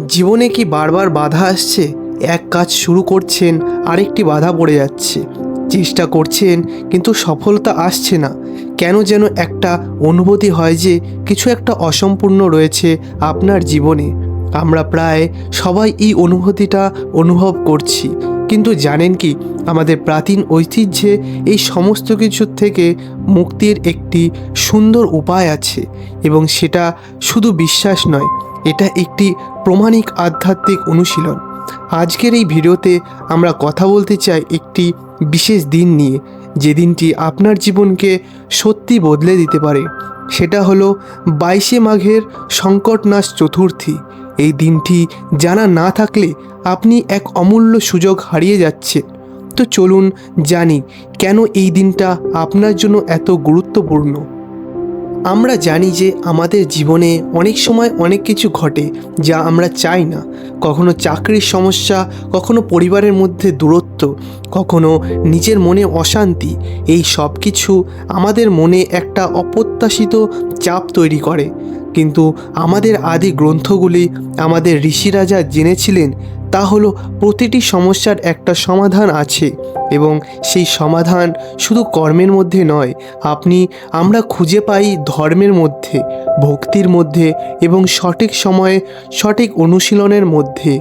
জীবনে কি বারবার বাধা আসছে? এক কাজ শুরু করছেন, আরেকটি বাধা পড়ে যাচ্ছে। চেষ্টা করছেন কিন্তু সফলতা আসছে না। কেন যেন একটা অনুভূতি হয় যে কিছু একটা অসম্পূর্ণ রয়েছে আপনার জীবনে। আমরা প্রায় সবাই এই অনুভূতিটা অনুভব করছি। কিন্তু জানেন কি, আমাদের প্রাচীন ঐতিহ্যে এই সমস্ত কিছুর থেকে মুক্তির একটি সুন্দর উপায় আছে, এবং সেটা শুধু বিশ্বাস নয়, এটা একটি প্রমাণিক আধ্যাত্মিক অনুশীলন। আজকের এই ভিডিওতে আমরা কথা বলতে চাই একটি বিশেষ দিন নিয়ে, যে দিনটি আপনার জীবনকে সত্যি বদলে দিতে পারে। সেটা হলো 22শে মাঘের সংকটনাশ চতুর্থী। এই দিনটি জানা না থাকলে আপনি এক অমূল্য সুযোগ হারিয়ে যাচ্ছে। তো চলুন জানি কেন এই দিনটা আপনার জন্য এত গুরুত্বপূর্ণ। আমরা জানি যে আমাদের জীবনে অনেক সময় অনেক কিছু ঘটে যা আমরা চাই না। কখনো চাকরির সমস্যা, কখনো পরিবারের মধ্যে দূরত্ব, কখনো নিজের মনে অশান্তি। এই সব কিছু আমাদের মনে একটা অপ্রত্যাশিত চাপ তৈরি করে। কিন্তু আমাদের আদি গ্রন্থগুলি, আমাদের ঋষিরা যা জেনেছিলেন তা হলো প্রতিটি সমস্যার একটা সমাধান আছে, এবং সেই সমাধান শুধু কর্মের মধ্যে নয়, আমরা খুঁজে পাই ধর্মের মধ্যে, ভক্তির মধ্যে এবং সঠিক সময়ে সঠিক অনুশীলনের মধ্যে।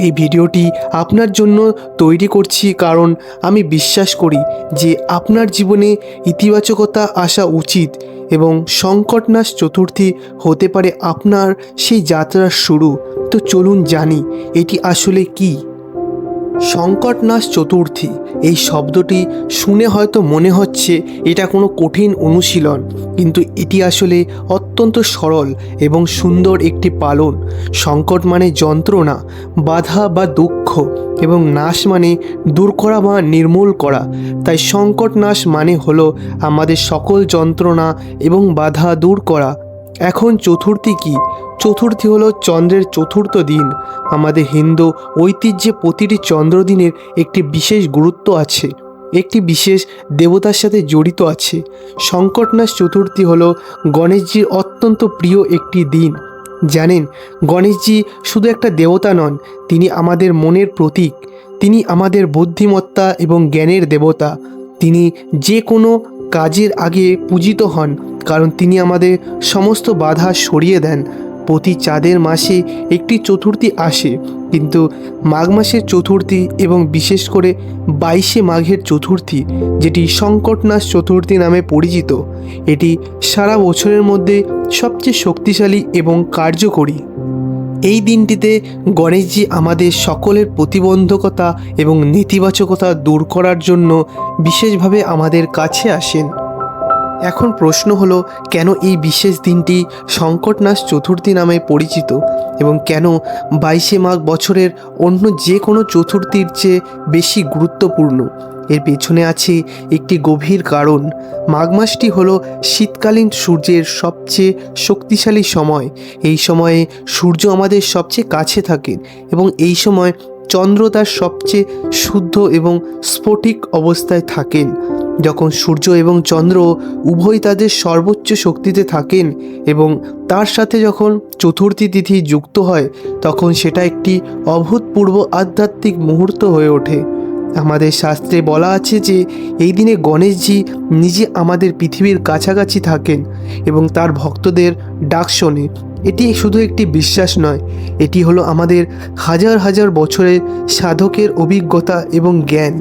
এই ভিডিওটি আপনার জন্য তৈরি করছি কারণ আমি বিশ্বাস করি যে আপনার জীবনে ইতিবাচকতা আসা উচিত, এবং সংকটনাশ চতুর্থী হতে পারে আপনার সেই যাত্রার শুরু। তো চলুন জানি এটি আসলে কী। সংকটনাশ চতুর্থী, এই শব্দটি শুনে হয়তো মনে হচ্ছে এটা কোনো কঠিন অনুশীলন, কিন্তু এটি আসলে অত্যন্ত সরল এবং সুন্দর একটি পালন। সংকট মানে যন্ত্রণা, বাধা বা দুঃখ, এবং নাশ মানে দূর করা বা নির্মূল করা। তাই সংকটনাশ মানে হলো আমাদের সকল যন্ত্রণা এবং বাধা দূর করা। এখন চতুর্থী কি? চতুর্থী হলো চন্দ্রের চতুর্থ দিন। আমাদের হিন্দু ঐতিহ্যে প্রতিটি চন্দ্রদিনের একটি বিশেষ গুরুত্ব আছে, একটি বিশেষ দেবতার সাথে জড়িত আছে। সংকটনাশ চতুর্থী হলো গণেশজির অত্যন্ত প্রিয় একটি দিন। জানেন, গণেশজি শুধু একটা দেবতা নন, তিনি আমাদের মনের প্রতীক। তিনি আমাদের বুদ্ধিমত্তা এবং জ্ঞানের দেবতা। তিনি যে কোনো কাজের আগে পূজিত হন, কারণ তিনি আমাদের সমস্ত বাধা সরিয়ে দেন। প্রতি চাঁদের মাসে একটি চতুর্থী আসে, কিন্তু মাঘ মাসের চতুর্থী এবং বিশেষ করে 22শে মাঘের চতুর্থী, যেটি সংকটনাশ চতুর্থী নামে পরিচিত, এটি সারা বছরের মধ্যে সবচেয়ে শক্তিশালী এবং কার্যকরী। এই দিনটিতে গণেশজি আমাদের সকলের প্রতিবন্ধকতা এবং নেতিবাচকতা দূর করার জন্য বিশেষভাবে আমাদের কাছে আসেন। এখন প্রশ্ন হলো, কেন এই বিশেষ দিনটি সংকটনাশ চতুর্থী নামে পরিচিত, এবং কেন 22শে মাঘ বছরের অন্য যে কোনো চতুর্থীর চেয়ে বেশি গুরুত্বপূর্ণ? এর পেছনে আছে একটি গভীর কারণ। মাঘ মাসটি হলো শীতকালীন সূর্যের সবচেয়ে শক্তিশালী সময়। এই সময়ে সূর্য আমাদের সবচেয়ে কাছে থাকেন, এবং এই সময় চন্দ্র তার সবচেয়ে শুদ্ধ এবং স্ফটিক অবস্থায় থাকেন। যখন সূর্য এবং চন্দ্র উভয় তাদের সর্বোচ্চ শক্তিতে থাকেন এবং তার সাথে যখন চতুর্থী তিথি যুক্ত হয়, তখন সেটা একটি অভূতপূর্ব আধ্যাত্মিক মুহূর্ত হয়ে ওঠে। আমাদের শাস্ত্রে বলা আছে যে এই দিনে গণেশজি নিজে আমাদের পৃথিবীর কাছাকাছি থাকেন এবং তার ভক্তদের ডাক শোনে। এটি শুধু একটি বিশ্বাস নয়, এটি হলো আমাদের হাজার হাজার বছরের সাধকের অভিজ্ঞতা এবং জ্ঞান।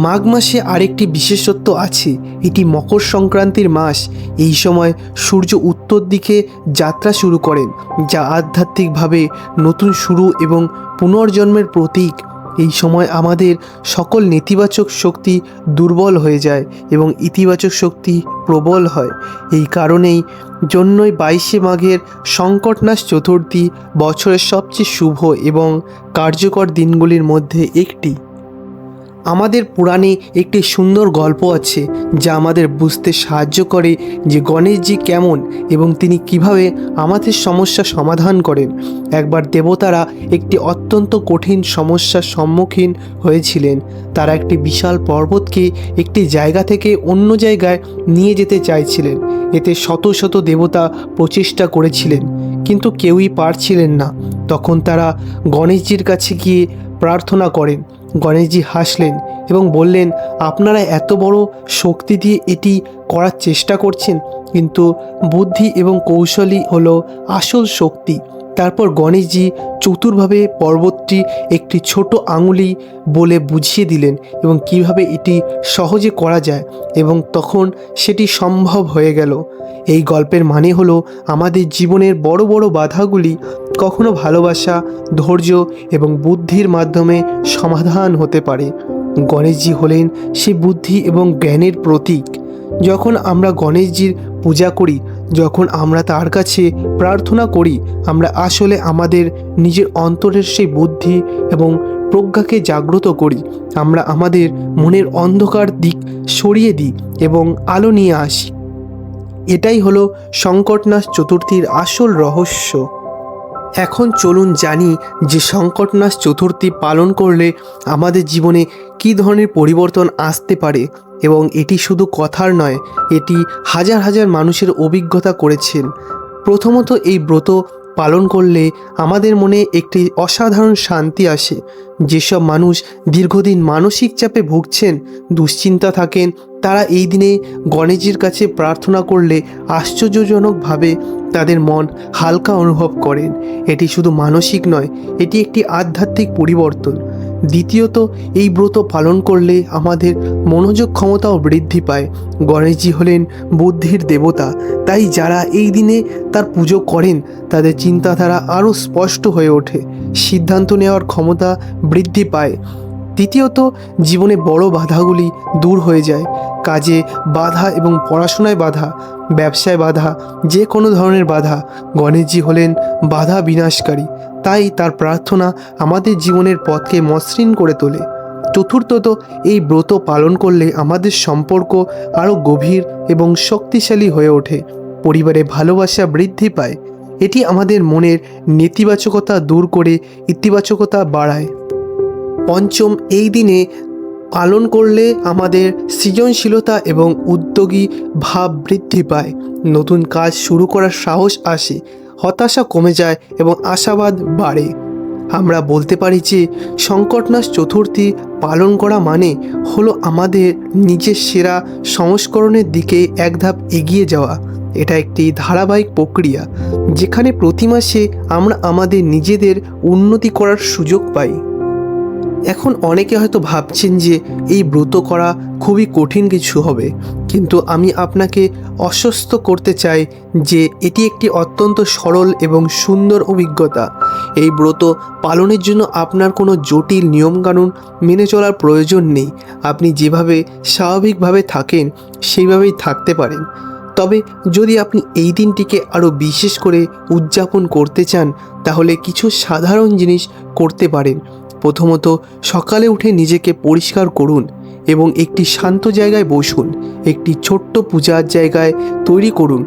মাঘ মাসে আরেকটি বিশেষত্ব আছে, এটি মকর সংক্রান্তির মাস। এই সময় সূর্য উত্তর দিকে যাত্রা শুরু করেন, যা আধ্যাত্মিকভাবে নতুন শুরু এবং পুনর্জন্মের প্রতীক। এই সময় আমাদের সকল নেতিবাচক শক্তি দুর্বল হয়ে যায় এবং ইতিবাচক শক্তি প্রবল হয়। এই কারণেই জন্যই 22শে মাঘের সংকটনাশ চতুর্থী বছরের সবচেয়ে শুভ এবং কার্যকর দিনগুলির মধ্যে একটি। আমাদের পুরাণে একটি সুন্দর গল্প আছে যা আমাদের বুঝতে সাহায্য করে যে গণেশজি কেমন এবং তিনি কিভাবে আমাদের সমস্যা সমাধান করেন। একবার দেবতারা একটি অত্যন্ত কঠিন সমস্যার সম্মুখীন হয়েছিলেন। তারা একটি বিশাল পর্বতকে একটি জায়গা থেকে অন্য জায়গায় নিয়ে যেতে চাইছিলেন। এতে শত শত দেবতা প্রচেষ্টা করেছিলেন, কিন্তু কেউই পারছিলেন না। তখন তারা গণেশজির কাছে গিয়ে প্রার্থনা করেন। গণেশজি হাসলেন এবং বললেন, আপনারা এত বড় শক্তি দিয়ে এটি করার চেষ্টা করছেন, কিন্তু বুদ্ধি এবং কৌশলই হলো আসল শক্তি। তারপর গণেশজি চতুরভাবে পর্বতটি একটি ছোট আঙুলি বলে বুঝিয়ে দিলেন এবং কিভাবে এটি সহজে করা যায়, এবং তখন সেটি সম্ভব হয়ে গেল। এই গল্পের মানে হলো আমাদের জীবনের বড় বড় বাধাগুলি কখনো ভালোবাসা, ধৈর্য এবং বুদ্ধির মাধ্যমে সমাধান হতে পারে। গণেশজি হলেন সেই বুদ্ধি এবং জ্ঞানের প্রতীক। যখন আমরা গণেশজির পূজা করি, যখন আমরা তার কাছে প্রার্থনা করি, আমরা আসলে আমাদের নিজের অন্তরের সেই বুদ্ধি এবং প্রজ্ঞাকে জাগ্রত করি। আমরা আমাদের মনের অন্ধকার দিক সরিয়ে দিই এবং আলো নিয়ে আসি। এটাই হলো সংকটনাশ চতুর্থীর আসল রহস্য। এখন চলুন জানি যে সংকটনাশ চতুর্থী পালন করলে আমাদের জীবনে কী ধরনের পরিবর্তন আসতে পারে, এবং এটি শুধু কথার নয়, এটি হাজার হাজার মানুষের অভিজ্ঞতা করেছেন। প্রথমত, এই ব্রত পালন করলে আমাদের মনে একটি অসাধারণ শান্তি আসে। যেসব মানুষ দীর্ঘদিন মানসিক চাপে ভুগছেন, দুশ্চিন্তা থাকেন, তারা এই দিনে গণেশজির কাছে প্রার্থনা করলে আশ্চর্যজনকভাবে তাদের মন হালকা অনুভব করেন। এটি শুধু মানসিক নয়, এটি একটি আধ্যাত্মিক পরিবর্তন। দ্বিতীয়ত, এই ব্রত পালন করলে আমাদের মনোযোগ ক্ষমতাও বৃদ্ধি পায়। গণেশজি হলেন বুদ্ধির দেবতা, তাই যারা এই দিনে তার পুজো করেন তাদের চিন্তাধারা আরও স্পষ্ট হয়ে ওঠে, সিদ্ধান্ত নেওয়ার ক্ষমতা বৃদ্ধি পায়। তৃতীয়ত, জীবনে বড় বাধাগুলি দূর হয়ে যায়। কাজে বাধা এবং পড়াশোনায় বাধা, ব্যবসায় বাধা, যে কোনো ধরনের বাধা, গণেশজি হলেন বাধা বিনাশকারী। তাই তার প্রার্থনা আমাদের জীবনের পথকে মসৃণ করে তোলে। চতুর্থত, এই ব্রত পালন করলে আমাদের সম্পর্ক আরও গভীর এবং শক্তিশালী হয়ে ওঠে। পরিবারে ভালোবাসা বৃদ্ধি পায়। এটি আমাদের মনের নেতিবাচকতা দূর করে ইতিবাচকতা বাড়ায়। পঞ্চম, এই দিনে পালন করলে আমাদের সৃজনশীলতা এবং উদ্যোগী ভাব বৃদ্ধি পায়। নতুন কাজ শুরু করার সাহস আসে, হতাশা কমে যায় এবং আশাবাদ বাড়ে। আমরা বলতে পারি যে সংকটনাশ চতুর্থী পালন করা মানে হলো আমাদের নিজের সেরা সংস্করণের দিকে এক ধাপ এগিয়ে যাওয়া। এটা একটি ধারাবাহিক প্রক্রিয়া, যেখানে প্রতি মাসে আমরা আমাদের নিজেদের উন্নতি করার সুযোগ পাই। এখন অনেকে হয়তো ভাবছেন যে এই ব্রত করা খুবই কঠিন কিছু হবে, কিন্তু আমি আপনাকে আশ্বস্ত করতে চাই যে এটি একটি অত্যন্ত সরল এবং সুন্দর অভিজ্ঞতা। এই ব্রত পালনের জন্য আপনার কোনো জটিল নিয়মকানুন মেনে চলার প্রয়োজন নেই। আপনি যেভাবে স্বাভাবিকভাবে থাকেন সেইভাবেই থাকতে পারেন। তবে যদি আপনি এই দিনটিকে আরও বিশেষ করে উদযাপন করতে চান, তাহলে কিছু সাধারণ জিনিস করতে পারেন। প্রথমত, সকালে উঠে নিজেকে পরিষ্কার করুন এবং একটি শান্ত জায়গায় বসুন। একটি ছোট্ট পূজার জায়গায় তৈরি করুন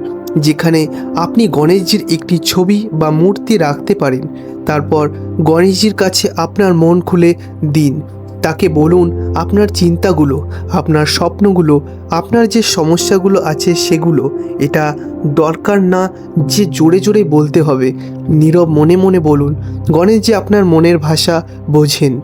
যেখানে আপনি গণেশজির একটি ছবি বা মূর্তি রাখতে পারেন। তারপর গণেশজির কাছে আপনার মন খুলে দিন। তাকে বলুন আপনার চিন্তাগুলো, আপনার স্বপ্নগুলো, আপনার যে সমস্যাগুলো আছে সেগুলো। এটা দরকার না যে জোরে জোরে বলতে হবে, নীরব মনে মনে বলুন। গণেশজি আপনার মনের ভাষা বোঝেন।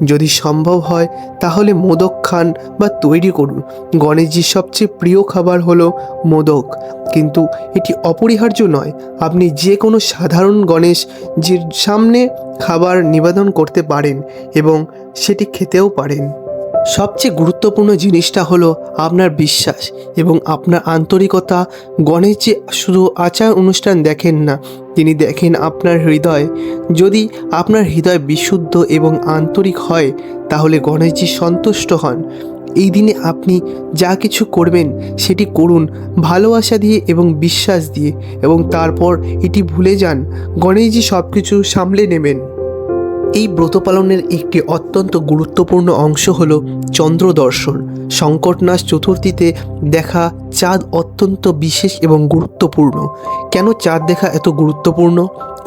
যদি সম্ভব হয় তাহলে মোদক খান বা তৈরি করুন। গণেশজির সবচেয়ে প্রিয় খাবার হলো মোদক, কিন্তু এটি অপরিহার্য নয়। আপনি যে কোনো সাধারণ গণেশজির সামনে খাবার নিবেদন করতে পারেন এবং সেটি খেতেও পারেন। সবচেয়ে গুরুত্বপূর্ণ জিনিসটা হলো আপনার বিশ্বাস এবং আপনার আন্তরিকতা। গণেশজি শুধু আচার অনুষ্ঠান দেখেন না, তিনি দেখেন আপনার হৃদয়। যদি আপনার হৃদয় বিশুদ্ধ এবং আন্তরিক হয়, তাহলে গণেশজি সন্তুষ্ট হন। এই দিনে আপনি যা কিছু করবেন সেটি করুন ভালোবাসা দিয়ে এবং বিশ্বাস দিয়ে, এবং তারপর এটি ভুলে যান। গণেশজি সব কিছু সামলে নেবেন। এই ব্রত পালনের একটি অত্যন্ত গুরুত্বপূর্ণ অংশ হল চন্দ্র দর্শন। সংকটনাশ চতুর্থীতে দেখা চাঁদ অত্যন্ত বিশেষ এবং গুরুত্বপূর্ণ। কেন চাঁদ দেখা এত গুরুত্বপূর্ণ?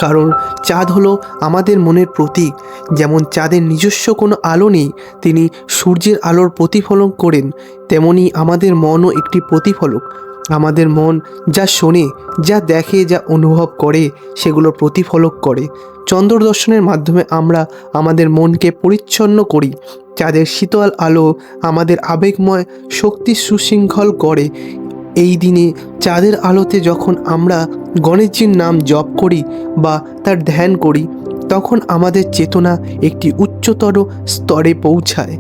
কারণ চাঁদ হলো আমাদের মনের প্রতীক। যেমন চাঁদের নিজস্ব কোনো আলো নেই, তিনি সূর্যের আলোর প্রতিফলন করেন, তেমনি আমাদের মনও একটি প্রতিফলক। আমাদের মন যা শোনে, যা দেখে, যা অনুভব করে সেগুলো প্রতিফলক করে। চন্দ্র দর্শনের মাধ্যমে আমরা আমাদের মনকে পরিচ্ছন্ন করি। চাঁদের শীতল আলো আমাদের আবেগময় শক্তি সুশৃঙ্খল করে। এই দিনে চাঁদের আলোতে যখন আমরা গণেশজির নাম জপ করি বা তার ধ্যান করি, তখন আমাদের চেতনা একটি উচ্চতর স্তরে পৌঁছায়।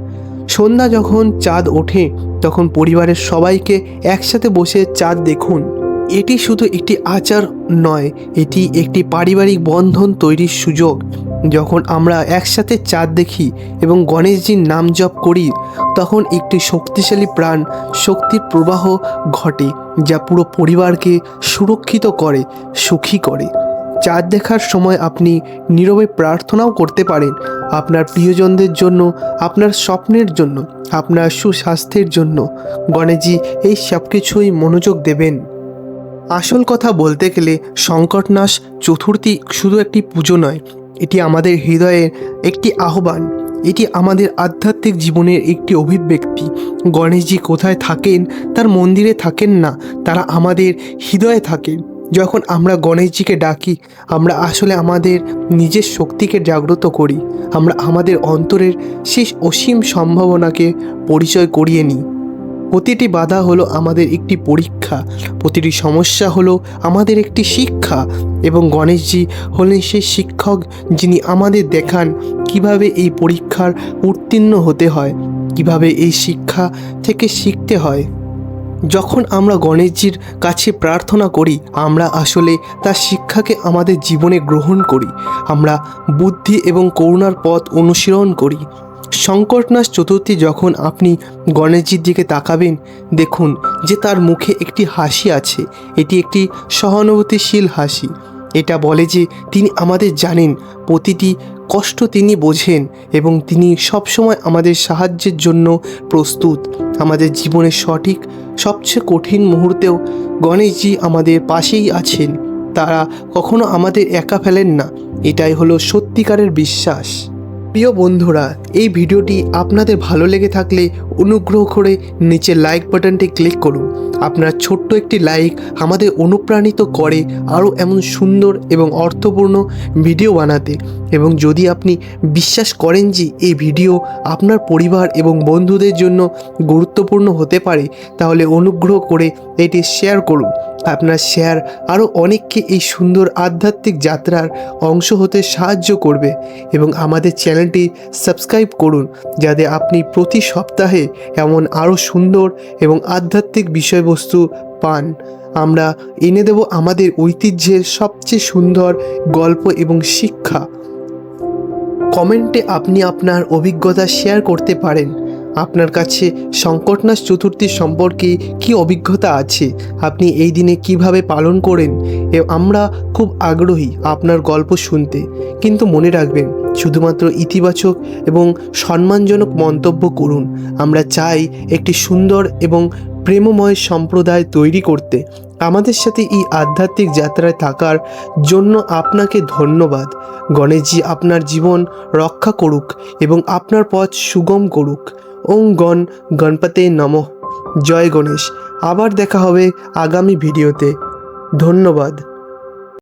সন্ধ্যা যখন চাঁদ ওঠে তখন পরিবারের সবাইকে একসাথে বসে চাঁদ দেখুন। এটি শুধু একটি আচার নয়, এটি একটি পারিবারিক বন্ধন তৈরির সুযোগ। যখন আমরা একসাথে চাঁদ দেখি এবং গণেশজির নাম জপ করি, তখন একটি শক্তিশালী প্রাণ শক্তির প্রবাহ ঘটে, যা পুরো পরিবারকে সুরক্ষিত করে, সুখী করে। চাঁদ দেখার সময় আপনি নীরবে প্রার্থনাও করতে পারেন, আপনার প্রিয়জনদের জন্য, আপনার স্বপ্নের জন্য, আপনার সুস্বাস্থ্যের জন্য। গণেশজি এই সব কিছুই মনোযোগ দেবেন। আসল কথা বলতে গেলে সংকটনাশ চতুর্থী শুধু একটি পুজো নয়, এটি আমাদের হৃদয়ের একটি আহ্বান। এটি আমাদের আধ্যাত্মিক জীবনের একটি অভিব্যক্তি। গণেশজি কোথায় থাকেন? তার মন্দিরে থাকেন না, তারা আমাদের হৃদয়ে থাকেন। যখন আমরা গণেশজিকে ডাকি, আমরা আসলে আমাদের নিজের শক্তিকে জাগ্রত করি। আমরা আমাদের অন্তরের শেষ অসীম সম্ভাবনাকে পরিচয় করিয়ে নিই। প্রতিটি বাধা হলো আমাদের একটি পরীক্ষা, প্রতিটি সমস্যা হলো আমাদের একটি শিক্ষা, এবং গণেশজি হলেন সেই শিক্ষক যিনি আমাদের দেখান কিভাবে এই পরীক্ষার উত্তীর্ণ হতে হয়, কিভাবে এই শিক্ষা থেকে শিখতে হয়। যখন আমরা গণেশজির কাছে প্রার্থনা করি, আমরা আসলে তার শিক্ষাকে আমাদের জীবনে গ্রহণ করি। আমরা বুদ্ধি এবং করুণার পথ অনুসরণ করি। সংকটনাশ চতুর্থী যখন আপনি গণেশজির দিকে তাকাবেন, দেখুন যে তার মুখে একটি হাসি আছে। এটি একটি সহানুভূতিশীল হাসি। এটা বলে যে তিনি আমাদের জানেন, প্রতিটি কষ্ট তিনি বোঝেন এবং তিনি সবসময় আমাদের সাহায্যের জন্য প্রস্তুত। আমাদের জীবনের সঠিক সবচেয়ে কঠিন মুহূর্তেও গণেশজি আমাদের পাশেই আছেন। তারা কখনো আমাদের একা ফেলেন না। এটাই হলো সত্যিকারের বিশ্বাস। প্রিয় বন্ধুরা, এই ভিডিওটি আপনাদের ভালো লেগে থাকলে অনুগ্রহ করে নিচে লাইক বাটনটি ক্লিক করুন। আপনার ছোট্ট একটি লাইক আমাদের অনুপ্রাণিত করে আরও এমন সুন্দর এবং অর্থপূর্ণ ভিডিও বানাতে। এবং যদি আপনি বিশ্বাস করেন যে এই ভিডিও আপনার পরিবার এবং বন্ধুদের জন্য গুরুত্বপূর্ণ হতে পারে, তাহলে অনুগ্রহ করে এটি শেয়ার করুন। আপনার শেয়ার আরও অনেককে এই সুন্দর আধ্যাত্মিক যাত্রার অংশ হতে সাহায্য করবে। এবং আমাদের চ্যানেলটি সাবস্ক্রাইব করুন, যাতে আপনি প্রতি সপ্তাহে এমন আরও সুন্দর এবং আধ্যাত্মিক বিষয়বস্তু পান। আমরা এনে দেব আমাদের ঐতিহ্যের সবচেয়ে সুন্দর গল্প এবং শিক্ষা। কমেন্টে আপনি আপনার অভিজ্ঞতা শেয়ার করতে পারেন। আপনার কাছে সংকটনাশ চতুর্থী সম্পর্কে কী অভিজ্ঞতা আছে, আপনি এই দিনে কিভাবে পালন করেন, আমরা খুব আগ্রহী আপনার গল্প শুনতে। কিন্তু মনে রাখবেন, শুধুমাত্র ইতিবাচক এবং সম্মানজনক মন্তব্য করুন। আমরা চাই একটি সুন্দর এবং প্রেমময় সম্প্রদায় তৈরি করতে। আমাদের সাথে এই আধ্যাত্মিক যাত্রায় থাকার জন্য আপনাকে ধন্যবাদ। গণেশজি আপনার জীবন রক্ষা করুক এবং আপনার পথ সুগম করুক। ওং গণপতে নমঃ। জয় গণেশ। আবার দেখা হবে আগামী ভিডিওতে। ধন্যবাদ।